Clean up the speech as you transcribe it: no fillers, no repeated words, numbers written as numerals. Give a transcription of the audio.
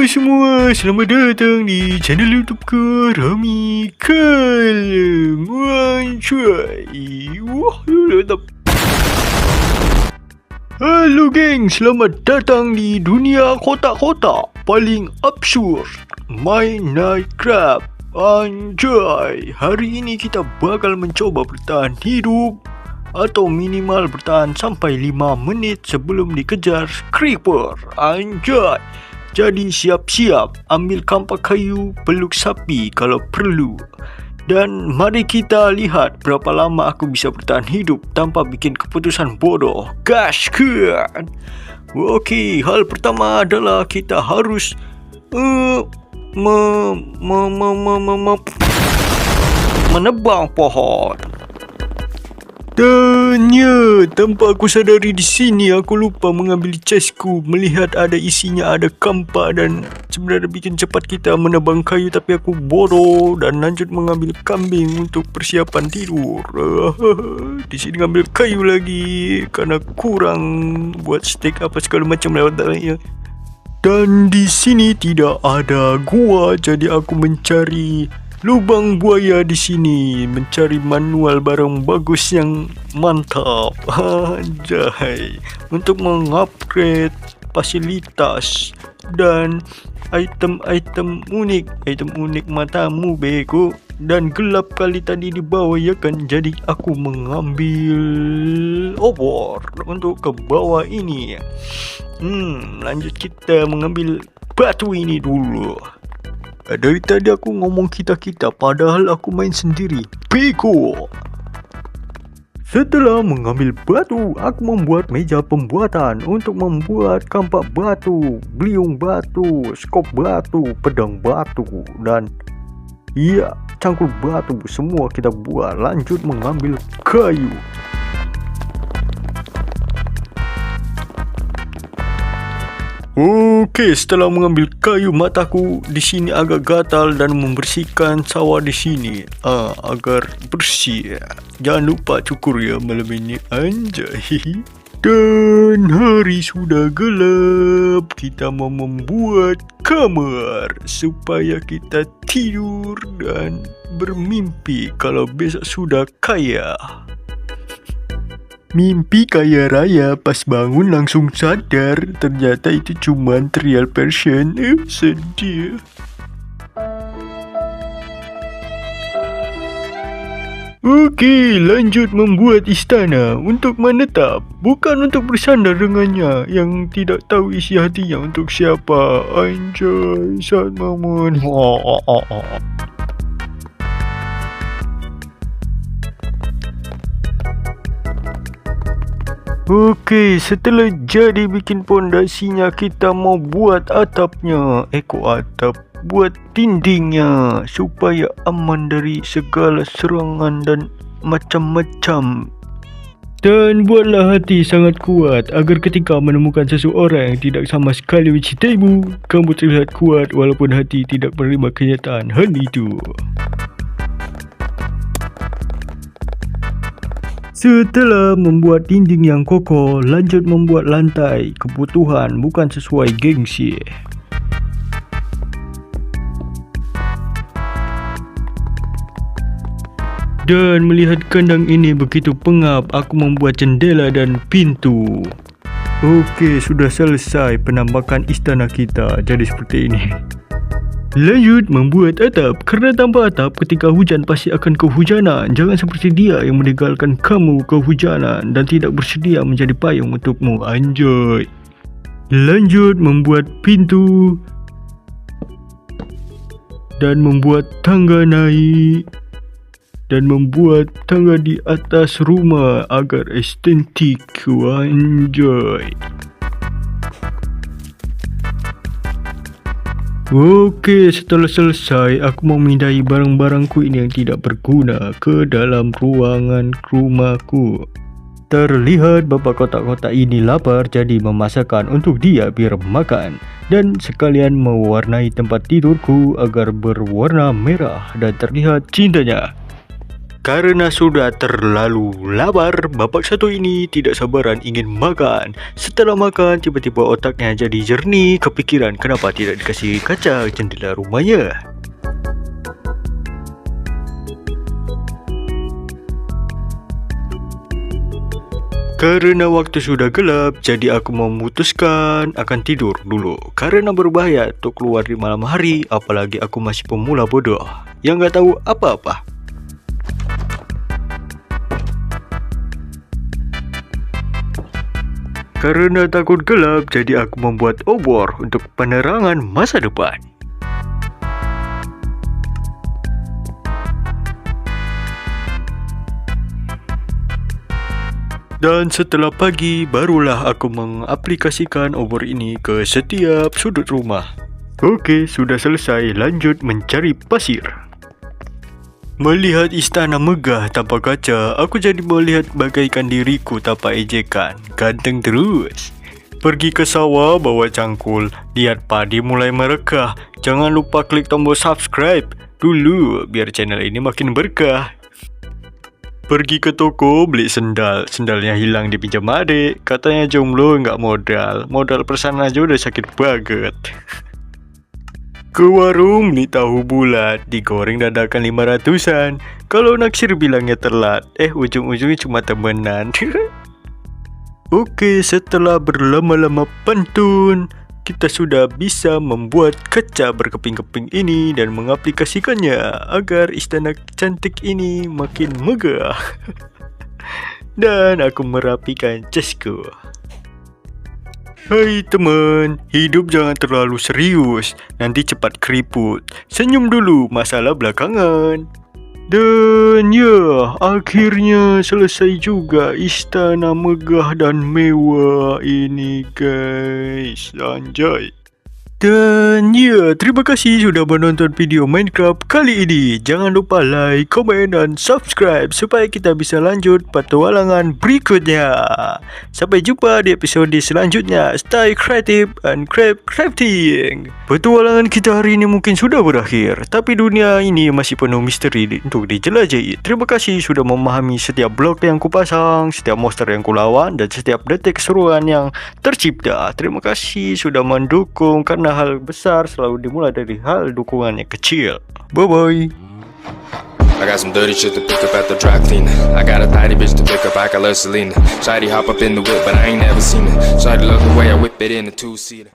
semua, selamat datang di channel YouTubeku Rami Kalem. Halo geng, selamat datang di dunia kotak-kotak paling absurd, main Minecraft. Anjay, hari ini kita bakal mencoba bertahan hidup atau minimal bertahan sampai 5 menit sebelum dikejar creeper. Anjay. Jadi siap-siap, ambil kampak kayu, peluk sapi kalau perlu. Dan mari kita lihat berapa lama aku bisa bertahan hidup tanpa bikin keputusan bodoh. Gaskan! Okey, hal pertama adalah kita harus menebang pohon. Dan ya, tanpa aku sadari di sini aku lupa mengambil chestku. Melihat ada isinya, ada kampak dan sebenarnya bikin cepat kita menebang kayu, tapi aku bodoh dan lanjut mengambil kambing untuk persiapan tidur. Di sini ngambil kayu lagi karena kurang buat steak apa segala macam lewat dalamnya. Dan di sini tidak ada gua, jadi aku mencari lubang buaya di sini, mencari manual barang bagus yang mantap. Anjay, untuk mengupgrade fasilitas dan item unik matamu bego. Dan gelap kali tadi di bawah ya kan, jadi aku mengambil obor untuk ke bawah ini. Lanjut kita mengambil batu ini dulu. Dari tadi aku ngomong kita-kita, padahal aku main sendiri. Bego! Setelah mengambil batu, aku membuat meja pembuatan untuk membuat kampak batu, beliung batu, skop batu, pedang batu, dan iya, cangkul batu. Semua kita buat. Lanjut mengambil kayu. Oke, setelah mengambil kayu, mataku di sini agak gatal dan membersihkan sawah di sini agar bersih. Jangan lupa cukur ya malam ini, anjay. Dan hari sudah gelap. Kita mau membuat kamar supaya kita tidur dan bermimpi kalau besok sudah kaya. Mimpi kaya raya, pas bangun langsung sadar ternyata itu cuma trial version. Sedih. Oke, lanjut membuat istana untuk menetap, bukan untuk bersandar dengannya yang tidak tahu isi hatinya untuk siapa. Anjay, sad moment. Oke, setelah jadi bikin pondasinya, kita mau buat atapnya. Buat dindingnya supaya aman dari segala serangan dan macam-macam. Dan buatlah hati sangat kuat agar ketika menemukan seseorang yang tidak sama sekali mencintaimu, kamu terlihat kuat walaupun hati tidak menerima kenyataan hal itu. Setelah membuat dinding yang kokoh, lanjut membuat lantai. Kebutuhan bukan sesuai gengsi. Dan melihat kandang ini begitu pengap, aku membuat jendela dan pintu. Oke, sudah selesai penampakan istana kita. Jadi seperti ini. Lanjut membuat atap, karena tanpa atap ketika hujan pasti akan kehujanan. Jangan seperti dia yang meninggalkan kamu kehujanan dan tidak bersedia menjadi payung untukmu. Anjay. Lanjut membuat pintu dan membuat tangga naik dan membuat tangga di atas rumah agar estetik. Anjay. Oke, setelah selesai, aku memindahi barang-barangku ini yang tidak berguna ke dalam ruangan rumahku. Terlihat bapak kotak-kotak ini lapar, jadi memasakkan untuk dia biar makan. Dan sekalian mewarnai tempat tidurku agar berwarna merah dan terlihat cintanya. Karena sudah terlalu lapar, bapak satu ini tidak sabaran ingin makan. Setelah makan, tiba-tiba otaknya jadi jernih, kepikiran kenapa tidak dikasih kaca jendela rumahnya. Karena waktu sudah gelap, jadi aku memutuskan akan tidur dulu. Karena berbahaya untuk keluar di malam hari, apalagi aku masih pemula bodoh yang nggak tahu apa-apa. Karena takut gelap, jadi aku membuat obor untuk penerangan masa depan. Dan setelah pagi, barulah aku mengaplikasikan obor ini ke setiap sudut rumah. Oke, sudah selesai, lanjut mencari pasir. Melihat istana megah tanpa kaca, aku jadi melihat bagaikan diriku tanpa ejekan. Ganteng terus. Pergi ke sawah bawa cangkul, lihat padi mulai merekah. Jangan lupa klik tombol subscribe dulu biar channel ini makin berkah. Pergi ke toko beli sendal, sendalnya hilang dipinjam adik. Katanya jomblo nggak modal pesan aja udah sakit banget. Ke warung beli tahu bulat, digoreng dadakan 500-an. Kalau naksir bilangnya telat, ujung-ujungnya cuma temenan. Oke, setelah berlama-lama pantun, kita sudah bisa membuat kaca berkeping-keping ini dan mengaplikasikannya agar istana cantik ini makin megah. Dan aku merapikan casku. Hai teman, hidup jangan terlalu serius, nanti cepat keriput. Senyum dulu, masalah belakangan. Dan ya, akhirnya selesai juga istana megah dan mewah ini guys. Anjay. Dan ya, terima kasih sudah menonton video Minecraft kali ini. Jangan lupa like, komen, dan subscribe supaya kita bisa lanjut petualangan berikutnya. Sampai jumpa di episode selanjutnya. Stay creative and crafting. Petualangan kita hari ini mungkin sudah berakhir, tapi dunia ini masih penuh misteri untuk dijelajahi. Terima kasih sudah memahami setiap blok yang kupasang, setiap monster yang kulawan, dan setiap detik keseruan yang tercipta. Terima kasih sudah mendukung, karena hal besar selalu dimulai dari hal dukungan yang kecil. Bye-bye. I got some dirty shit to pick up at the dry cleaner. I got a tidy bitch to pick up, I got love Selena. Shawty hop up in the whip, but I ain't never seen it. Shawty love the way I whip it in a two-seater.